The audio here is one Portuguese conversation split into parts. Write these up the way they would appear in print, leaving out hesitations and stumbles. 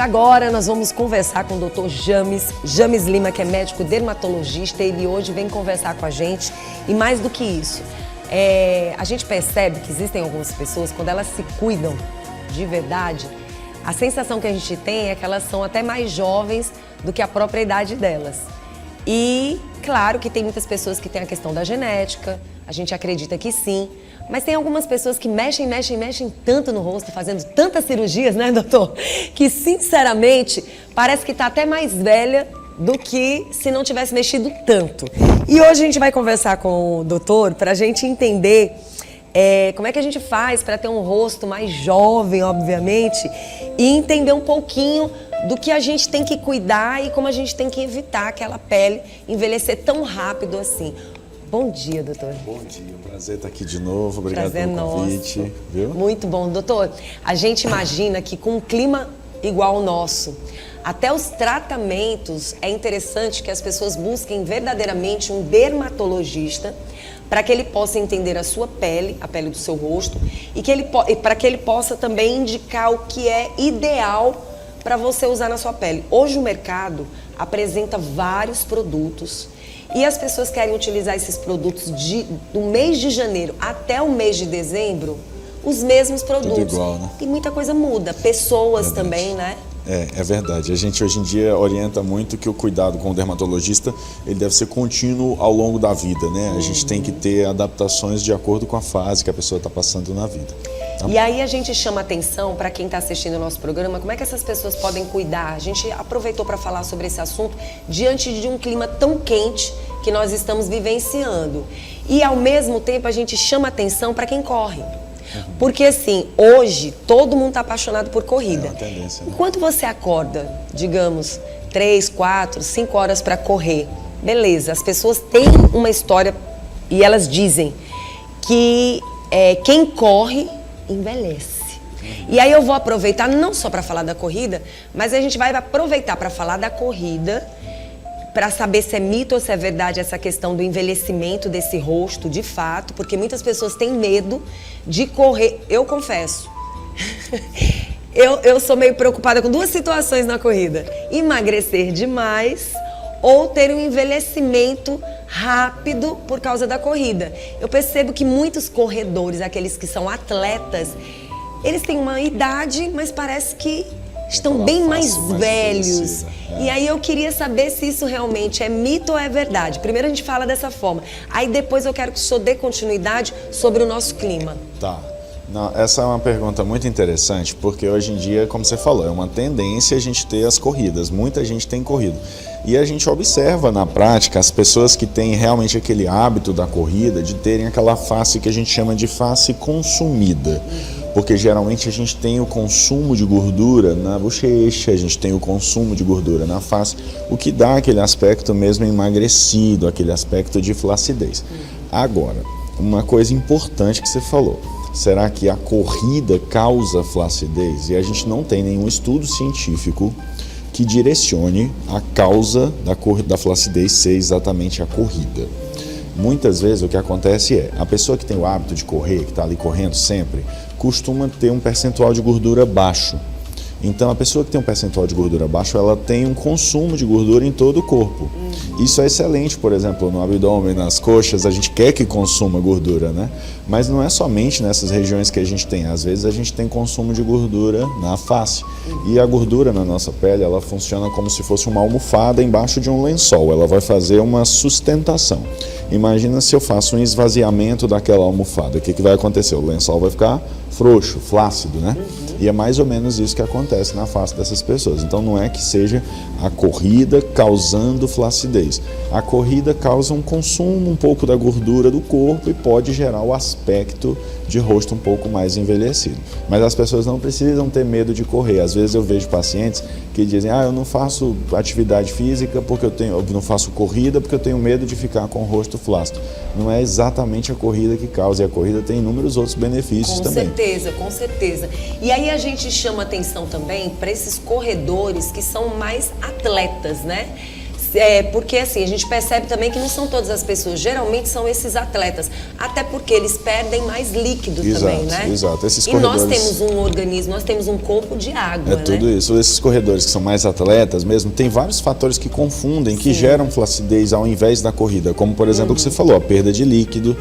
Agora nós vamos conversar com o Dr. James Lima, que é médico dermatologista. Ele hoje vem conversar com a gente. E mais do que isso, a gente percebe que existem algumas pessoas, quando elas se cuidam de verdade, a sensação que a gente tem é que elas são até mais jovens do que a própria idade delas. E claro que tem muitas pessoas que têm a questão da genética, a gente acredita que sim. Mas tem algumas pessoas que mexem tanto no rosto, fazendo tantas cirurgias, né, doutor? Que, sinceramente, parece que tá até mais velha do que se não tivesse mexido tanto. E hoje a gente vai conversar com o doutor para a gente entender como é que a gente faz para ter um rosto mais jovem, obviamente, e entender um pouquinho do que a gente tem que cuidar e como a gente tem que evitar aquela pele envelhecer tão rápido assim. Bom dia, doutor. Bom dia, prazer estar aqui de novo, obrigado pelo convite. Nosso. Viu? Muito bom, doutor. A gente imagina que com um clima igual ao nosso, até os tratamentos, é interessante que as pessoas busquem verdadeiramente um dermatologista para que ele possa entender a sua pele, a pele do seu rosto, e para que ele possa também indicar o que é ideal para você usar na sua pele. Hoje o mercado apresenta vários produtos e as pessoas querem utilizar esses produtos do mês de janeiro até o mês de dezembro, os mesmos produtos. Tudo igual, né? E muita coisa muda, pessoas Verdade. Também, né? É verdade. A gente hoje em dia orienta muito que o cuidado com o dermatologista ele deve ser contínuo ao longo da vida, né? A gente tem que ter adaptações de acordo com a fase que a pessoa está passando na vida. E aí a gente chama atenção para quem está assistindo o nosso programa, como é que essas pessoas podem cuidar? A gente aproveitou para falar sobre esse assunto diante de um clima tão quente que nós estamos vivenciando. E ao mesmo tempo a gente chama atenção para quem corre. Porque assim, hoje todo mundo está apaixonado por corrida. É uma tendência, né? Enquanto você acorda, digamos, 3, 4, 5 horas para correr, beleza, as pessoas têm uma história e elas dizem que quem corre envelhece. E aí eu vou aproveitar não só para falar da corrida, mas a gente vai aproveitar para falar da corrida, para saber se é mito ou se é verdade essa questão do envelhecimento desse rosto de fato, porque muitas pessoas têm medo de correr. Eu confesso, eu sou meio preocupada com duas situações na corrida: emagrecer demais ou ter um envelhecimento rápido por causa da corrida. Eu percebo que muitos corredores, aqueles que são atletas, eles têm uma idade, mas parece que estão bem mais velhos. E aí eu queria saber se isso realmente é mito ou é verdade. Primeiro a gente fala dessa forma, aí depois eu quero que o senhor dê continuidade sobre o nosso clima. Tá. Não, essa é uma pergunta muito interessante, porque hoje em dia, como você falou, é uma tendência a gente ter as corridas. Muita gente tem corrido. E a gente observa na prática as pessoas que têm realmente aquele hábito da corrida, de terem aquela face que a gente chama de face consumida. Porque geralmente a gente tem o consumo de gordura na bochecha, a gente tem o consumo de gordura na face, o que dá aquele aspecto mesmo emagrecido, aquele aspecto de flacidez. Agora, uma coisa importante que você falou: será que a corrida causa flacidez? E a gente não tem nenhum estudo científico que direcione a causa da flacidez ser exatamente a corrida. Muitas vezes o que acontece a pessoa que tem o hábito de correr, que está ali correndo sempre, costuma ter um percentual de gordura baixo. Então, a pessoa que tem um percentual de gordura baixo, ela tem um consumo de gordura em todo o corpo. Isso é excelente, por exemplo, no abdômen, nas coxas, a gente quer que consuma gordura, né? Mas não é somente nessas regiões que a gente tem. Às vezes a gente tem consumo de gordura na face. E a gordura na nossa pele, ela funciona como se fosse uma almofada embaixo de um lençol. Ela vai fazer uma sustentação. Imagina se eu faço um esvaziamento daquela almofada. O que vai acontecer? O lençol vai ficar frouxo, flácido, né? E é mais ou menos isso que acontece na face dessas pessoas. Então não é que seja a corrida causando flacidez. A corrida causa um consumo um pouco da gordura do corpo e pode gerar o aspecto de rosto um pouco mais envelhecido. Mas as pessoas não precisam ter medo de correr. Às vezes eu vejo pacientes que dizem: eu não faço atividade física porque eu não faço corrida porque eu tenho medo de ficar com o rosto flácido. Não é exatamente a corrida que causa, e a corrida tem inúmeros outros benefícios também. Com certeza. E aí a gente chama atenção também para esses corredores que são mais atletas, né? Porque assim, a gente percebe também que não são todas as pessoas, geralmente são esses atletas, até porque eles perdem mais líquido também, né? Exato, esses e corredores... nós temos um organismo, nós temos um corpo de água, né? Tudo isso. Esses corredores que são mais atletas mesmo, tem vários fatores que confundem, que geram flacidez ao invés da corrida, como por exemplo o que você falou, a perda de líquido,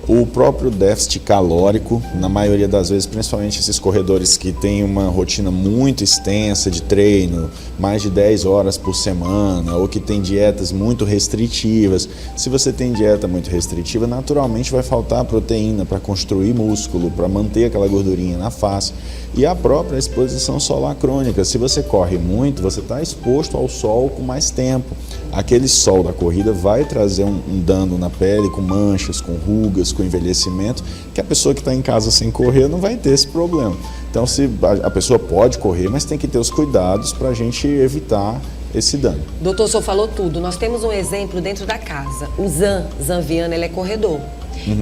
o próprio déficit calórico, na maioria das vezes, principalmente esses corredores que têm uma rotina muito extensa de treino, mais de 10 horas por semana, ou que tem dietas muito restritivas. Se você tem dieta muito restritiva, naturalmente vai faltar proteína para construir músculo, para manter aquela gordurinha na face. E a própria exposição solar crônica. Se você corre muito, você está exposto ao sol com mais tempo. Aquele sol da corrida vai trazer um dano na pele, com manchas, com rugas, com envelhecimento, que a pessoa que está em casa sem correr não vai ter esse problema. Então, a pessoa pode correr, mas tem que ter os cuidados para a gente evitar esse dano. Doutor, o senhor falou tudo. Nós temos um exemplo dentro da casa. O Zan Viana, ele é corredor.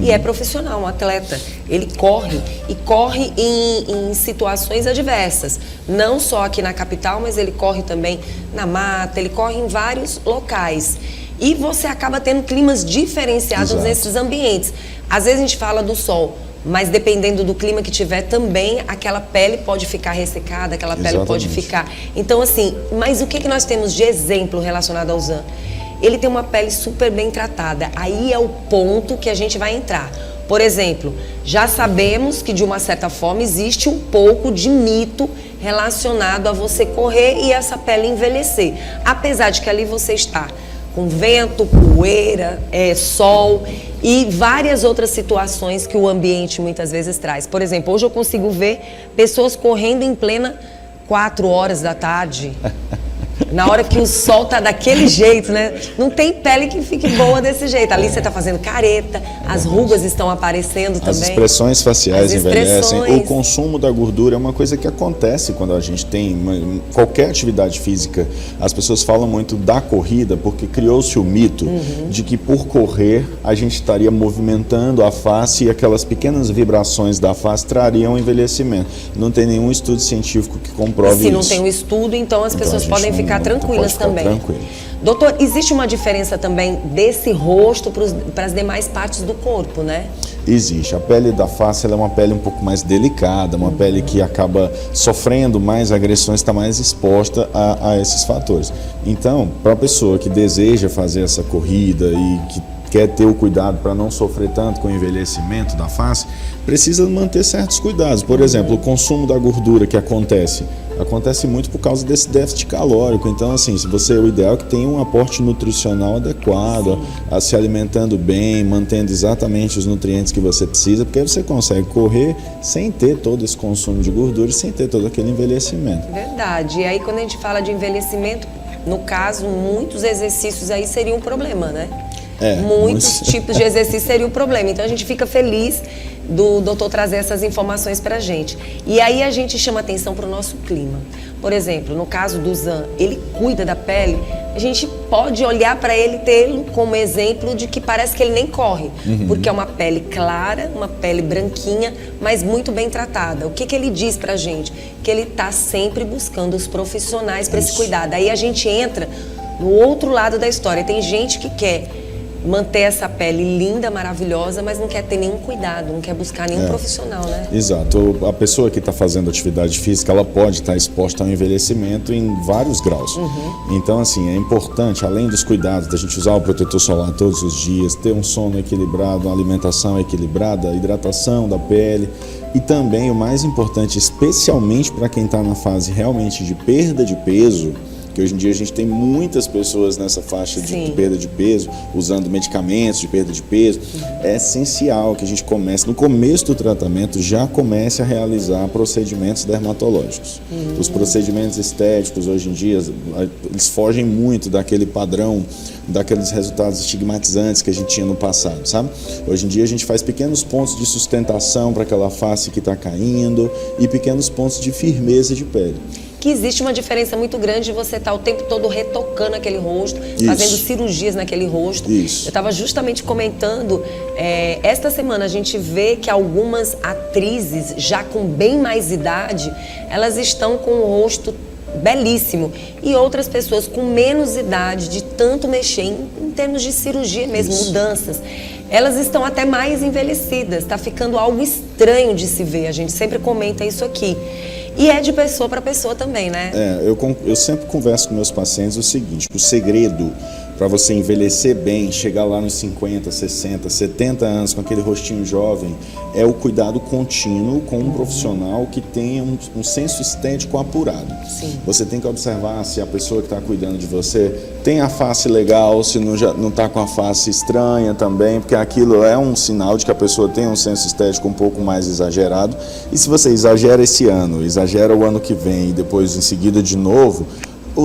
E é profissional, um atleta. Ele corre e corre em situações adversas. Não só aqui na capital, mas ele corre também na mata, ele corre em vários locais. E você acaba tendo climas diferenciados nesses ambientes. Às vezes a gente fala do sol, mas dependendo do clima que tiver também, aquela pele pode ficar ressecada, aquela pele pode ficar... Então assim, mas o que nós temos de exemplo relacionado ao Zan? Ele tem uma pele super bem tratada. Aí é o ponto que a gente vai entrar. Por exemplo, já sabemos que de uma certa forma existe um pouco de mito relacionado a você correr e essa pele envelhecer. Apesar de que ali você está com vento, poeira, sol e várias outras situações que o ambiente muitas vezes traz. Por exemplo, hoje eu consigo ver pessoas correndo em plena 4 horas da tarde. Na hora que o sol tá daquele jeito, né? Não tem pele que fique boa desse jeito. Ali você tá fazendo careta, as rugas estão aparecendo também. As expressões faciais envelhecem. O consumo da gordura é uma coisa que acontece quando a gente tem qualquer atividade física. As pessoas falam muito da corrida porque criou-se o mito de que por correr a gente estaria movimentando a face e aquelas pequenas vibrações da face trariam envelhecimento. Não tem nenhum estudo científico que comprove isso. Se não tem um estudo, então as pessoas podem ficar tranquilas também. Doutor, existe uma diferença também desse rosto para as demais partes do corpo, né? Existe. A pele da face ela é uma pele um pouco mais delicada, uma pele que acaba sofrendo mais agressões, está mais exposta a esses fatores. Então, para a pessoa que deseja fazer essa corrida e que quer ter o cuidado para não sofrer tanto com o envelhecimento da face, precisa manter certos cuidados. Por exemplo, o consumo da gordura que acontece muito por causa desse déficit calórico. Então, assim, o ideal é que tenha um aporte nutricional adequado, se alimentando bem, mantendo exatamente os nutrientes que você precisa, porque aí você consegue correr sem ter todo esse consumo de gordura, sem ter todo aquele envelhecimento. Verdade. E aí, quando a gente fala de envelhecimento, no caso, muitos exercícios aí seriam um problema, né? Muitos tipos de exercício seria um problema. Então a gente fica feliz do doutor trazer essas informações pra gente. E aí a gente chama atenção para o nosso clima. Por exemplo, no caso do Zan, ele cuida da pele, a gente pode olhar para ele, ter como exemplo de que parece que ele nem corre, porque é uma pele clara, uma pele branquinha, mas muito bem tratada. O que ele diz pra gente? Que ele tá sempre buscando os profissionais para esse cuidado. Aí a gente entra no outro lado da história. Tem gente que quer manter essa pele linda, maravilhosa, mas não quer ter nenhum cuidado, não quer buscar nenhum profissional, né? Exato. A pessoa que está fazendo atividade física, ela pode estar exposta ao envelhecimento em vários graus. Então, assim, é importante, além dos cuidados, da gente usar o protetor solar todos os dias, ter um sono equilibrado, uma alimentação equilibrada, a hidratação da pele e também, o mais importante, especialmente para quem está na fase realmente de perda de peso, que hoje em dia a gente tem muitas pessoas nessa faixa de perda de peso, usando medicamentos de perda de peso. É essencial que a gente comece, no começo do tratamento, já comece a realizar procedimentos dermatológicos. Os procedimentos estéticos, hoje em dia, eles fogem muito daquele padrão, daqueles resultados estigmatizantes que a gente tinha no passado, sabe? Hoje em dia a gente faz pequenos pontos de sustentação para aquela face que está caindo e pequenos pontos de firmeza de pele. Que existe uma diferença muito grande de você estar o tempo todo retocando aquele rosto, fazendo cirurgias naquele rosto. Eu estava justamente comentando, esta semana a gente vê que algumas atrizes, já com bem mais idade, elas estão com o rosto belíssimo. E outras pessoas com menos idade, de tanto mexer em termos de cirurgia mesmo, mudanças, elas estão até mais envelhecidas, está ficando algo estranho de se ver, a gente sempre comenta isso aqui. E é de pessoa para pessoa também, né? Eu sempre converso com meus pacientes o seguinte, o segredo para você envelhecer bem, chegar lá nos 50, 60, 70 anos com aquele rostinho jovem, é o cuidado contínuo com um profissional que tenha um senso estético apurado. Sim. Você tem que observar se a pessoa que está cuidando de você tem a face legal, se não está com a face estranha também, porque aquilo é um sinal de que a pessoa tem um senso estético um pouco mais exagerado. E se você exagera esse ano, exagera o ano que vem e depois em seguida de novo,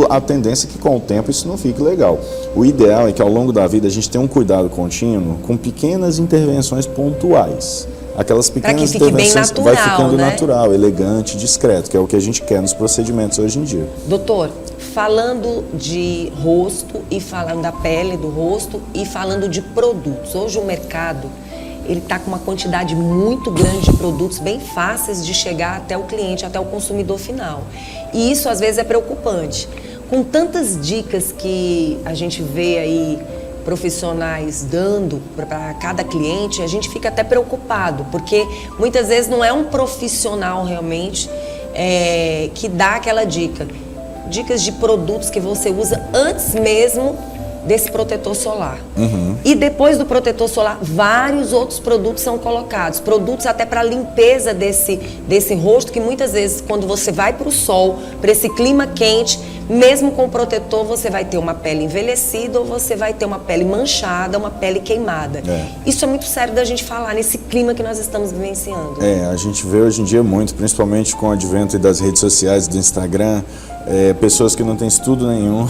a tendência é que com o tempo isso não fique legal. O ideal é que ao longo da vida a gente tenha um cuidado contínuo com pequenas intervenções pontuais. Aquelas pequenas intervenções natural, vai ficando né? Natural, elegante, discreto, que é o que a gente quer nos procedimentos hoje em dia. Doutor, falando de rosto e falando da pele do rosto e falando de produtos, hoje o mercado ele está com uma quantidade muito grande de produtos bem fáceis de chegar até o cliente, até o consumidor final. E isso às vezes é preocupante. Com tantas dicas que a gente vê aí profissionais dando para cada cliente, a gente fica até preocupado, porque muitas vezes não é um profissional realmente que dá aquela dica. Dicas de produtos que você usa antes mesmo desse protetor solar. E depois do protetor solar, vários outros produtos são colocados. Produtos até para limpeza desse rosto, que muitas vezes quando você vai para o sol, para esse clima quente, mesmo com o protetor, você vai ter uma pele envelhecida ou você vai ter uma pele manchada, uma pele queimada. Isso é muito sério da gente falar nesse clima que nós estamos vivenciando. A gente vê hoje em dia muito, principalmente com o advento das redes sociais, do Instagram, pessoas que não têm estudo nenhum,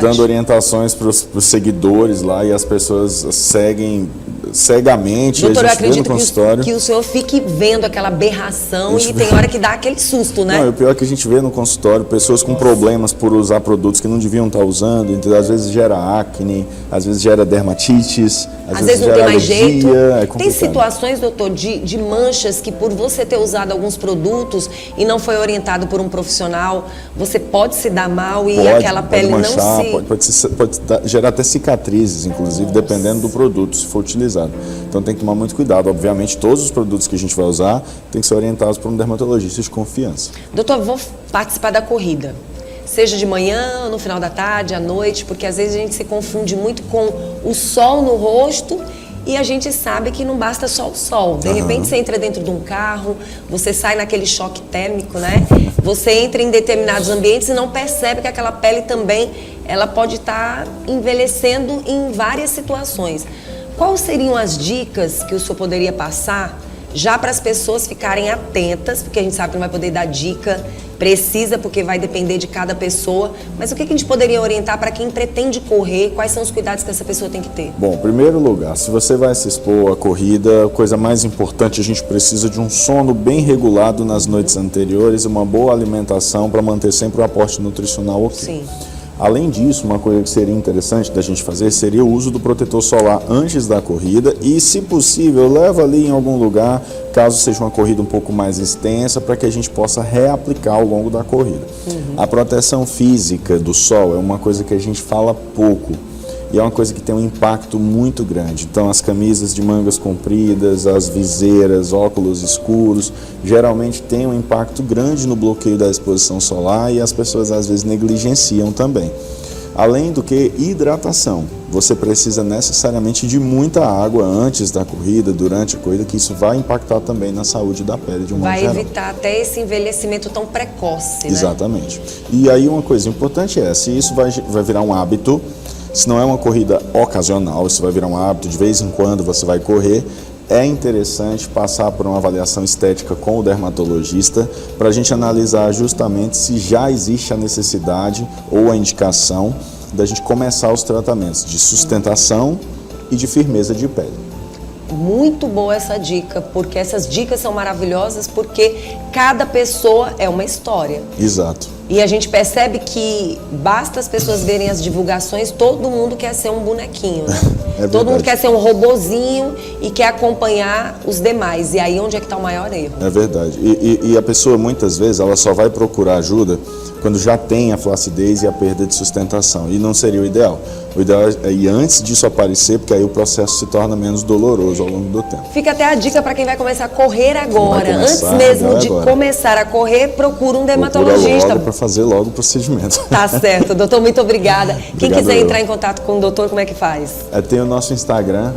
dando orientações para os seguidores lá e as pessoas seguem cegamente. Doutor, a gente eu acredito vê no consultório, que o senhor fique vendo aquela aberração e tem hora que dá aquele susto, né? Não, o pior é que a gente vê no consultório pessoas com problemas por usar produtos que não deviam estar usando, então às vezes gera acne, às vezes gera dermatites, às vezes não gera tem mais jeito. Tem situações, doutor, de manchas que por você ter usado alguns produtos e não foi orientado por um profissional, você pode se dar mal e aquela pele manchar, não se... Pode gerar até cicatrizes, inclusive, dependendo do produto, se for utilizado. Então tem que tomar muito cuidado. Obviamente, todos os produtos que a gente vai usar tem que ser orientados por um dermatologista de confiança. Doutor, vou participar da corrida. Seja de manhã, no final da tarde, à noite, porque às vezes a gente se confunde muito com o sol no rosto e a gente sabe que não basta só o sol. De repente você entra dentro de um carro, você sai naquele choque térmico, né? Você entra em determinados ambientes e não percebe que aquela pele também ela pode estar envelhecendo em várias situações. Quais seriam as dicas que o senhor poderia passar já para as pessoas ficarem atentas, porque a gente sabe que não vai poder dar dica precisa, porque vai depender de cada pessoa, mas o que a gente poderia orientar para quem pretende correr, quais são os cuidados que essa pessoa tem que ter? Bom, em primeiro lugar, se você vai se expor à corrida, a coisa mais importante, a gente precisa de um sono bem regulado nas noites anteriores e uma boa alimentação para manter sempre o aporte nutricional ok. Sim. Além disso, uma coisa que seria interessante da gente fazer seria o uso do protetor solar antes da corrida e, se possível, leva ali em algum lugar, caso seja uma corrida um pouco mais extensa, para que a gente possa reaplicar ao longo da corrida. A proteção física do sol é uma coisa que a gente fala pouco e é uma coisa que tem um impacto muito grande. Então, as camisas de mangas compridas, as viseiras, óculos escuros, geralmente tem um impacto grande no bloqueio da exposição solar e as pessoas às vezes negligenciam também. Além do que, hidratação. Você precisa necessariamente de muita água antes da corrida, durante a corrida, que isso vai impactar também na saúde da pele de um modo geral. Vai evitar até esse envelhecimento tão precoce, né? Exatamente. E aí uma coisa importante é, se isso vai virar um hábito, se não é uma corrida ocasional, isso vai virar um hábito, de vez em quando você vai correr, é interessante passar por uma avaliação estética com o dermatologista para a gente analisar justamente se já existe a necessidade ou a indicação da gente começar os tratamentos de sustentação e de firmeza de pele. Muito boa essa dica, porque essas dicas são maravilhosas, porque cada pessoa é uma história. Exato. E a gente percebe que basta as pessoas verem as divulgações, todo mundo quer ser um bonequinho, né? Todo mundo quer ser um robozinho e quer acompanhar os demais. E aí onde é que está o maior erro? É verdade. E a pessoa muitas vezes ela só vai procurar ajuda quando já tem a flacidez e a perda de sustentação, e não seria o ideal. O ideal é ir antes disso aparecer, porque aí o processo se torna menos doloroso ao longo do tempo. Fica até a dica para quem vai começar a correr agora. Antes começar, mesmo de agora. começar a correr, procura um Procura dermatologista. logo para fazer logo o procedimento. Tá certo, doutor, muito obrigada. Quem Obrigado quiser eu. entrar em contato com o doutor, como é que faz? Tem o nosso Instagram,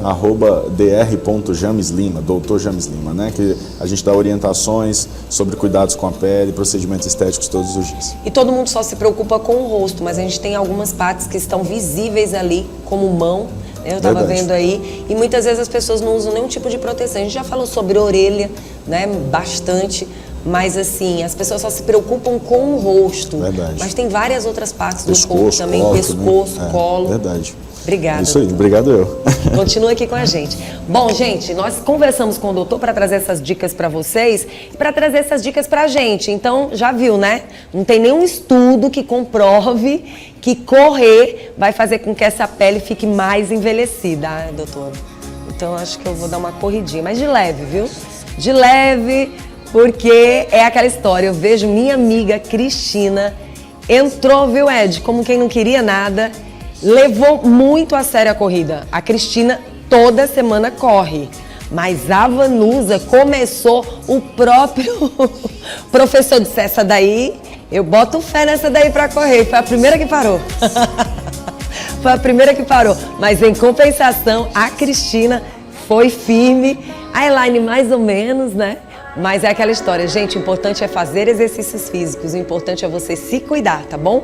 @dr.jameslima, Dr. James Lima, né? Que a gente dá orientações sobre cuidados com a pele, procedimentos estéticos todos os dias. E todo mundo só se preocupa com o rosto, mas a gente tem algumas partes que estão visíveis ali, como mão. Eu estava Verdade. vendo aí, e muitas vezes as pessoas não usam nenhum tipo de proteção. A gente já falou sobre orelha, né, bastante, mas assim, as pessoas só se preocupam com o rosto. Verdade. Mas tem várias outras partes do corpo Pescoço, também, colo, pescoço, né? colo. Verdade. Obrigada. Isso aí, obrigado eu. Continua aqui com a gente. Bom, gente, nós conversamos com o doutor para trazer essas dicas para vocês e para trazer essas dicas para a gente. Então, já viu, né? Não tem nenhum estudo que comprove que correr vai fazer com que essa pele fique mais envelhecida, doutor. Então, acho que eu vou dar uma corridinha, mas de leve, viu? De leve, porque é aquela história. Eu vejo minha amiga Cristina entrou, viu, Ed, como quem não queria nada. Levou muito a sério a corrida. A Cristina toda semana corre. Mas a Vanusa começou, o próprio professor disse, essa daí, eu boto fé nessa daí pra correr. Foi a primeira que parou. Foi a primeira que parou. Mas em compensação, a Cristina foi firme. A Elaine mais ou menos, né? Mas é aquela história, gente, o importante é fazer exercícios físicos, o importante é você se cuidar, tá bom?